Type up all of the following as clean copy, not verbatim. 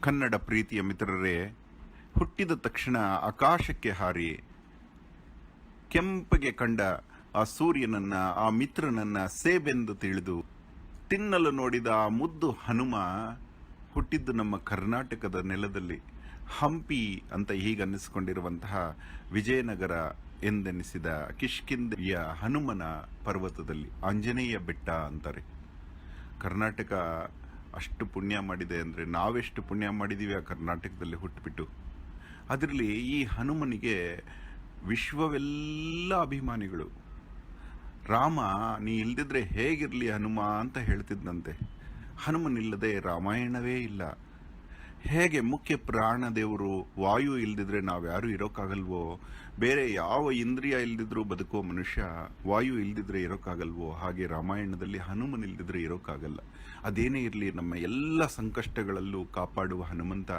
ಕನ್ನಡ ಪ್ರೀತಿಯ ಮಿತ್ರರೇ, ಹುಟ್ಟಿದ ತಕ್ಷಣ ಆಕಾಶಕ್ಕೆ ಹಾರಿ ಕೆಂಪಗೆ ಕಂಡ ಆ ಸೂರ್ಯನನ್ನ, ಆ ಮಿತ್ರನನ್ನ ಸೇಬೆಂದು ತಿಳಿದು ತಿನ್ನಲು ನೋಡಿದ ಆ ಮುದ್ದು ಹನುಮ ಹುಟ್ಟಿದ್ದು ನಮ್ಮ ಕರ್ನಾಟಕದ ನೆಲದಲ್ಲಿ. ಹಂಪಿ ಅಂತ ಹೀಗನ್ನಿಸಿಕೊಂಡಿರುವಂತಹ ವಿಜಯನಗರ ಎಂದೆನಿಸಿದ ಕಿಷ್ಕಿಂಧೆಯ ಹನುಮನ ಪರ್ವತದಲ್ಲಿ, ಆಂಜನೇಯ ಬೆಟ್ಟ ಅಂತಾರೆ. ಕರ್ನಾಟಕ ಅಷ್ಟು ಪುಣ್ಯ ಮಾಡಿದೆ ಅಂದರೆ ನಾವೆಷ್ಟು ಪುಣ್ಯ ಮಾಡಿದ್ದೀವಿ ಆ ಕರ್ನಾಟಕದಲ್ಲಿ ಹುಟ್ಟುಬಿಟ್ಟು. ಅದರಲ್ಲಿ ಈ ಹನುಮನಿಗೆ ವಿಶ್ವವೆಲ್ಲ ಅಭಿಮಾನಿಗಳು. ರಾಮ ನೀ ಇಲ್ದಿದ್ರೆ ಹೇಗಿರಲಿ ಹನುಮ ಅಂತ ಹೇಳ್ತಿದ್ದಂತೆ. ಹನುಮನಿಲ್ಲದೆ ರಾಮಾಯಣವೇ ಇಲ್ಲ. ಹೇಗೆ ಮುಖ್ಯ ಪ್ರಾಣ ದೇವರು ವಾಯು ಇಲ್ದಿದ್ರೆ ನಾವ್ಯಾರೂ ಇರೋಕ್ಕಾಗಲ್ವೋ, ಬೇರೆ ಯಾವ ಇಂದ್ರಿಯ ಇಲ್ದಿದ್ರೂ ಬದುಕುವ ಮನುಷ್ಯ ವಾಯು ಇಲ್ದಿದ್ರೆ ಇರೋಕ್ಕಾಗಲ್ವೋ, ಹಾಗೆ ರಾಮಾಯಣದಲ್ಲಿ ಹನುಮನ್ ಇಲ್ದಿದ್ರೆ ಇರೋಕ್ಕಾಗಲ್ಲ. ಅದೇನೇ ಇರಲಿ, ನಮ್ಮ ಎಲ್ಲ ಸಂಕಷ್ಟಗಳಲ್ಲೂ ಕಾಪಾಡುವ ಹನುಮಂತ.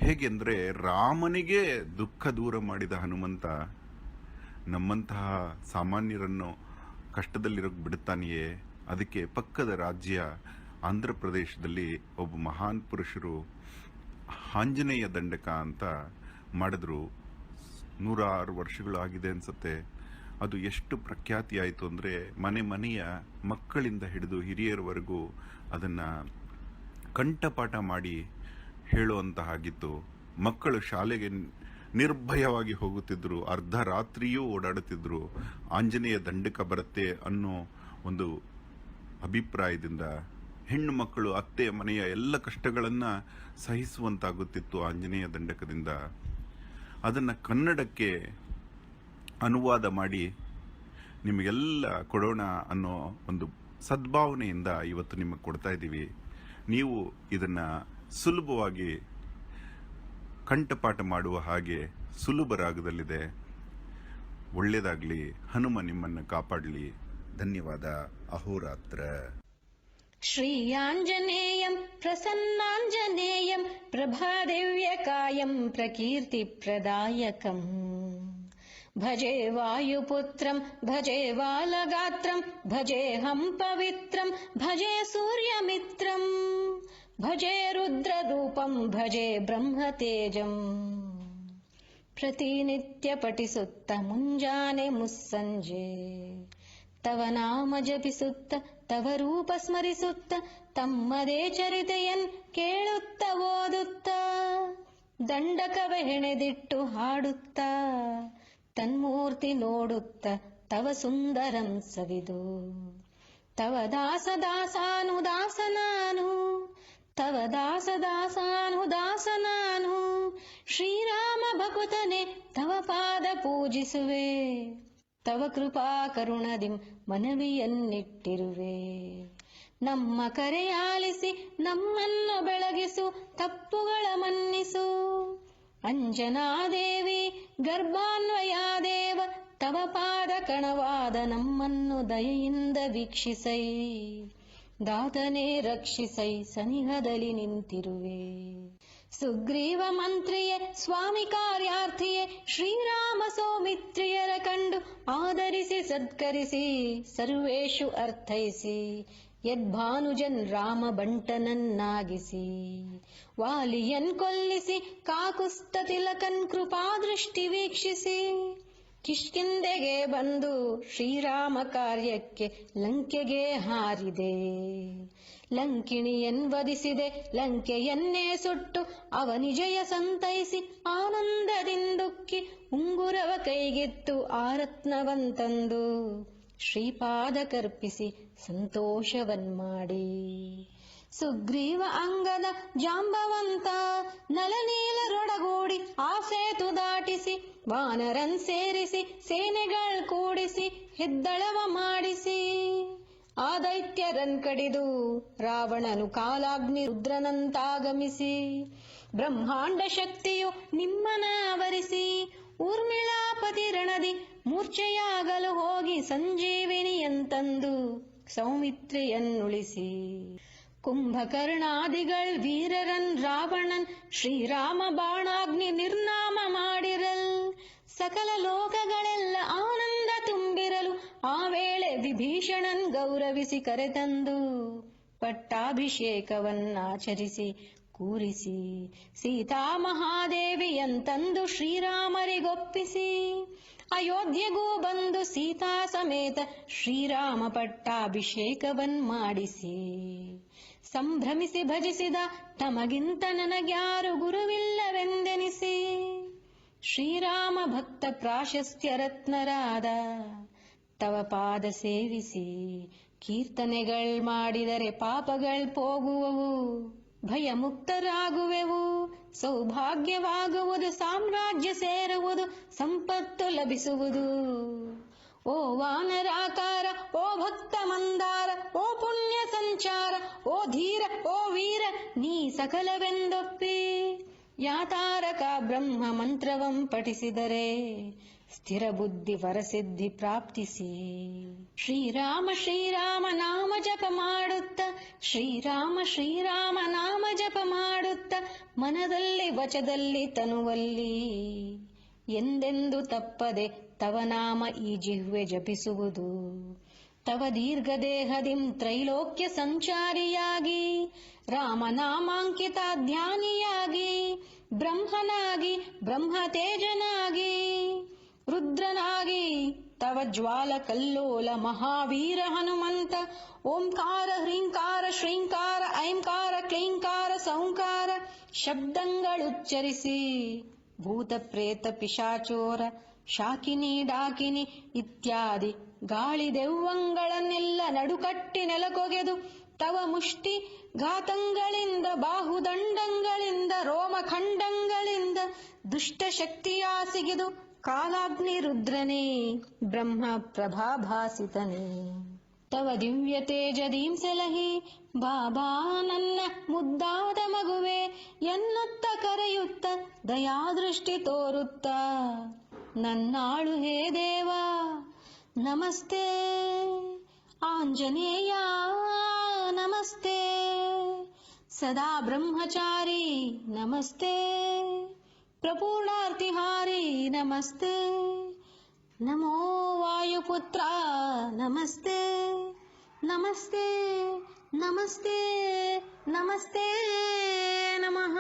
ಹೇಗೆಂದ್ರೆ ರಾಮನಿಗೆ ದುಃಖ ದೂರ ಮಾಡಿದ ಹನುಮಂತ ನಮ್ಮಂತಹ ಸಾಮಾನ್ಯರನ್ನು ಕಷ್ಟದಲ್ಲಿರೋಕೆ ಬಿಡುತ್ತಾನೆಯೇ? ಅದಕ್ಕೆ ಪಕ್ಕದ ರಾಜ್ಯ ಆಂಧ್ರ ಪ್ರದೇಶದಲ್ಲಿ ಒಬ್ಬ ಮಹಾನ್ ಪುರುಷರು ಆಂಜನೇಯ ದಂಡಕ ಅಂತ ಮಾಡಿದ್ರು. 106 ವರ್ಷಗಳು ಆಗಿದೆ ಅನ್ಸುತ್ತೆ. ಅದು ಎಷ್ಟು ಪ್ರಖ್ಯಾತಿ ಆಯಿತು ಅಂದರೆ ಮನೆ ಮನೆಯ ಮಕ್ಕಳಿಂದ ಹಿಡಿದು ಹಿರಿಯರವರೆಗೂ ಅದನ್ನು ಕಂಠಪಾಠ ಮಾಡಿ ಹೇಳುವಂತಹಾಗಿತ್ತು. ಮಕ್ಕಳು ಶಾಲೆಗೆ ನಿರ್ಭಯವಾಗಿ ಹೋಗುತ್ತಿದ್ದರು, ಅರ್ಧ ರಾತ್ರಿಯೂ ಓಡಾಡುತ್ತಿದ್ದರು. ಆಂಜನೇಯ ದಂಡಕ ಬರುತ್ತೆ ಅನ್ನೋ ಒಂದು ಅಭಿಪ್ರಾಯದಿಂದ ಹೆಣ್ಣು ಮಕ್ಕಳು ಅತ್ತೆಯ ಮನೆಯ ಎಲ್ಲ ಕಷ್ಟಗಳನ್ನು ಸಹಿಸುವಂತಾಗುತ್ತಿತ್ತು ಆಂಜನೇಯ ದಂಡಕದಿಂದ. ಅದನ್ನು ಕನ್ನಡಕ್ಕೆ ಅನುವಾದ ಮಾಡಿ ನಿಮಗೆಲ್ಲ ಕೊಡೋಣ ಅನ್ನೋ ಒಂದು ಸದ್ಭಾವನೆಯಿಂದ ಇವತ್ತು ನಿಮಗೆ ಕೊಡ್ತಾ ಇದ್ದೀವಿ. ನೀವು ಇದನ್ನು ಸುಲಭವಾಗಿ ಕಂಠಪಾಠ ಮಾಡುವ ಹಾಗೆ ಸುಲಭ ರಾಗದಲ್ಲಿದೆ. ಒಳ್ಳೆಯದಾಗಲಿ, ಹನುಮ ನಿಮ್ಮನ್ನು ಕಾಪಾಡಲಿ. ಧನ್ಯವಾದ. ಅಹೋರಾತ್ರ. ಶ್ರೀಯಾಂಜನೇಯಂ ಪ್ರಸನ್ನಾಂಜನೇಯಂ ಪ್ರಭಾದಿವ್ಯಕಾಯಂ ಪ್ರಕೀರ್ತಿಪ್ರದಾಯಕಂ ಭಜೆ ವಾಯುಪುತ್ರಂ ಭಜೆ ಬಾಲಗಾತ್ರಂ ಭಜೆಹಂ ಪವಿತ್ರಂ ಭಜೆ ಸೂರ್ಯಮಿತ್ರಂ ಭಜೆ ರುದ್ರರೂಪಂ ಭಜೆ ಬ್ರಹ್ಮತೇಜಂ. ಪ್ರತಿನಿತ್ಯ ಪಠಿಸುತ್ತ ಮುಂಜಾನೆ ಮುಸ್ಸಂಜೆ ತವ ನಾಮ ಜಪಿಸುತ್ತ ತವ ರೂಪ ಸ್ಮರಿಸುತ್ತ ತಮ್ಮದೇ ಚರಿತೆಯನ್ ಕೇಳುತ್ತ ಓದುತ್ತ ದಂಡಕವ ಹೆಣೆದಿಟ್ಟು ಹಾಡುತ್ತ ತನ್ಮೂರ್ತಿ ನೋಡುತ್ತ ತವ ಸುಂದರಂ ಸವಿದು ತವ ದಾಸದಾಸಾನುದಾಸನಾನು ತವ ದಾಸದಾಸಾನುದಾಸನಾನು ಶ್ರೀರಾಮ ಭಕುತನೆ ತವ ಪಾದ ಪೂಜಿಸುವೆ ತವ ಕೃಪಾ ಕರುಣದಿಂ ಮನವಿಯನ್ನಿಟ್ಟಿರುವೆ. ನಮ್ಮ ಕರೆಯಾಲಿಸಿ ನಮ್ಮನ್ನು ಬೆಳಗಿಸು ತಪ್ಪುಗಳ ಮನ್ನಿಸು. ಅಂಜನಾದೇವಿ ಗರ್ಭಾನ್ವಯಾದೇವ ತವ ಪಾದ ಕಣವಾದ ನಮ್ಮನ್ನು ದಯೆಯಿಂದ ವೀಕ್ಷಿಸೈ. ದಾತನೇ ರಕ್ಷಿಸೈ ಸನಿಹದಲ್ಲಿ ನಿಂತಿರುವೆ. ಸುಗ್ರೀವ ಮಂತ್ರಿಯೇ ಸ್ವಾಮಿ ಕಾರ್ಯಾರ್ಥಿಯೇ ಶ್ರೀರಾಮ ಸೌಮಿತ್ರಿಯರ ಕಂಡು ಆದರಿಸಿ ಸತ್ಕರಿಸಿ ಸರ್ವೇಷು ಅರ್ಥೈಸಿ ಯದ್ಭಾನುಜನ್ ರಾಮ ಬಂಟನನ್ನಾಗಿಸಿ ವಾಲಿಯನ್ ಕೊಲ್ಲಿಸಿ ಕಾಕುಸ್ತ ತಿಲಕನ್ ಕೃಪಾದೃಷ್ಟಿ ವೀಕ್ಷಿಸಿ ಕಿಷ್ಕಿಂಧೆಗೆ ಬಂದು ಶ್ರೀರಾಮ ಕಾರ್ಯಕ್ಕೆ ಲಂಕೆಗೆ ಹಾರಿದೆ. ಲಂಕಿಣಿಯನ್ ವಧಿಸಿದೆ ಲಂಕೆಯನ್ನೇ ಸುಟ್ಟು ಅವನಿಜಯ ಸಂತೈಸಿ ಆನಂದದಿಂದುಕ್ಕಿ ಉಂಗುರವ ಕೈಗಿತ್ತು ಆರತ್ನವಂತಂದು ಶ್ರೀಪಾದ ಕರ್ಪಿಸಿ ಸಂತೋಷವನ್ಮಾಡಿ. ಸುಗ್ರೀವ ಅಂಗದ ಜಾಂಬವಂತ ನಲನೀಲರೊಡಗೂಡಿ ಆ ಸೇತು ದಾಟಿಸಿ ವಾನರನ್ ಸೇರಿಸಿ ಸೇನೆಗಳ್ ಕೂಡಿಸಿ ಹೆದ್ದಳವ ಮಾಡಿಸಿ ಆ ದೈತ್ಯರನ್ ಕಡಿದು ರಾವಣನು ಕಾಲಾಗ್ನಿ ರುದ್ರನಂತಾಗಮಿಸಿ ಬ್ರಹ್ಮಾಂಡ ಶಕ್ತಿಯು ನಿಮ್ಮನ ಆವರಿಸಿ ಊರ್ಮಿಳಾಪತಿ ರಣದಿ ಮೂರ್ಛೆಯಾಗಲು ಹೋಗಿ ಸಂಜೀವಿನಿಯಂತಂದು ಸೌಮಿತ್ರಿಯನ್ನುಳಿಸಿ ಕುಂಭಕರ್ಣಾದಿಗಳ್ ವೀರರನ್ ರಾವಣನ್ ಶ್ರೀರಾಮ ಬಾಣಾಗ್ನಿ ನಿರ್ನಾಮ ಮಾಡಿರಲ್. ಸಕಲ ಲೋಕಗಳೆಲ್ಲ ಆನಂದ ತುಂಬಿರಲು ಆ ವೇಳೆ ವಿಭೀಷಣನ್ ಗೌರವಿಸಿ ಕರೆತಂದು ಪಟ್ಟಾಭಿಷೇಕವನ್ನಾಚರಿಸಿ ಕೂರಿಸಿ ಸೀತಾ ಮಹಾದೇವಿಯಂತಂದು ಶ್ರೀರಾಮರಿಗೊಪ್ಪಿಸಿ ಅಯೋಧ್ಯೆಗೂ ಬಂದು ಸೀತಾ ಸಮೇತ ಶ್ರೀರಾಮ ಪಟ್ಟಾಭಿಷೇಕವನ್ ಮಾಡಿಸಿ ಸಂಭ್ರಮಿಸಿ ಭಜಿಸಿದ ತಮಗಿಂತ ನನಗ್ಯಾರು ಗುರುವಿಲ್ಲವೆಂದೆನಿಸಿ ಶ್ರೀರಾಮ ಭಕ್ತ ಪ್ರಾಶಸ್ತ್ಯ ರತ್ನರಾದ ತವ ಪಾದ ಸೇವಿಸಿ ಕೀರ್ತನೆಗಳ್ ಮಾಡಿದರೆ ಪಾಪಗಳ್ ಹೋಗುವವು ಭಯ ಮುಕ್ತರಾಗುವೆವು ಸೌಭಾಗ್ಯವಾಗುವುದು ಸಾಮ್ರಾಜ್ಯ ಸೇರುವುದು ಸಂಪತ್ತು ಲಭಿಸುವುದು ಓ ವಾನರಾಕಾರ ಓ ಭಕ್ತ ಮಂದಾರ ಓ ಪುಣ್ಯ ಸಂಚಾರ ಓ ಧೀರ ಓ ವೀರ ನೀ ಸಕಲವೆಂದೊಪ್ಪಿ ಯಾತಾರಕ ಬ್ರಹ್ಮ ಮಂತ್ರವಂ ಪಠಿಸಿದರೆ ಸ್ಥಿರ ಬುದ್ಧಿ ವರಸಿದ್ಧಿ ಪ್ರಾಪ್ತಿಸಿ ಶ್ರೀರಾಮ ಶ್ರೀರಾಮ ನಾಮ ಜಪ ಮಾಡುತ್ತ ಶ್ರೀರಾಮ ಶ್ರೀರಾಮ ನಾಮ ಜಪ ಮಾಡುತ್ತ ಮನದಲ್ಲಿ ವಚದಲ್ಲಿ ತನುವಲ್ಲಿ ಎಂದೆಂದು ತಪ್ಪದೆ ತವ ನಾಮ ಈ ಜಿಹ್ವೆ ಜಪಿಸುವುದು ತವ ದೀರ್ಘ ದೇಹದಿಂ ತ್ರೈಲೋಕ್ಯ ಸಂಚಾರಿಯಾಗಿ ರಾಮನಾಮಾಂಕಿತ ಧ್ಯಾನಿಯಾಗಿ ಬ್ರಹ್ಮನಾಗಿ ಬ್ರಹ್ಮತೇಜನಾಗಿ ರುದ್ರನಾಗಿ ತವ ಜ್ವಾಲ ಕಲ್ಲೋಲ ಮಹಾವೀರ ಹನುಮಂತ ಓಂಕಾರ ಹ್ರೀಂಕಾರ ಶ್ರೀಂಕಾರ ಐಂಕಾರ ಕ್ಲೀಂಕಾರ ಸೌಂಕಾರ ಶಬ್ದಗಳುಚ್ಚರಿಸಿ ಭೂತ ಪ್ರೇತ ಪಿಶಾಚೋರ ಶಾಕಿನಿ ಡಾಕಿನಿ ಇತ್ಯಾದಿ ಗಾಳಿ ದೆವ್ವಂಗಳನ್ನೆಲ್ಲ ನಡುಕಟ್ಟಿ ನೆಲಕೊಗೆದು ತವ ಮುಷ್ಟಿ ಘಾತಂಗಳಿಂದ ಬಾಹುದಂಡಗಳಿಂದ ರೋಮಖಂಡಗಳಿಂದ ದುಷ್ಟ ಶಕ್ತಿಯಾಸಿಗಿದು ಕಾಲಾಗ್ನಿ ರುದ್ರನೇ ಬ್ರಹ್ಮ ಪ್ರಭಾಭಾಸಿತನೇ ತವ ದಿವ್ಯ ತೇಜದೀಂ ಸಲಹಿ ಬಾಬಾ ನನ್ನ ಮುದ್ದಾದ ಮಗುವೆ ಎನ್ನುತ್ತ ಕರೆಯುತ್ತ ದಯಾದೃಷ್ಟಿ ತೋರುತ್ತ ನನ್ನಾಳು ಹೇ ದೇವ ನಮಸ್ತೆ ಆಂಜನೇಯ ನಮಸ್ತೆ ಸದಾ ಬ್ರಹ್ಮಚಾರಿ ನಮಸ್ತೆ ಪ್ರಪೂರ್ಣಾರ್ತಿಹಾರಿ ನಮಸ್ತೆ ನಮೋ ವಾಯುಪುತ್ರ ನಮಸ್ತೆ ನಮಸ್ತೆ ನಮಸ್ತೆ ನಮಸ್ತೆ ನಮಃ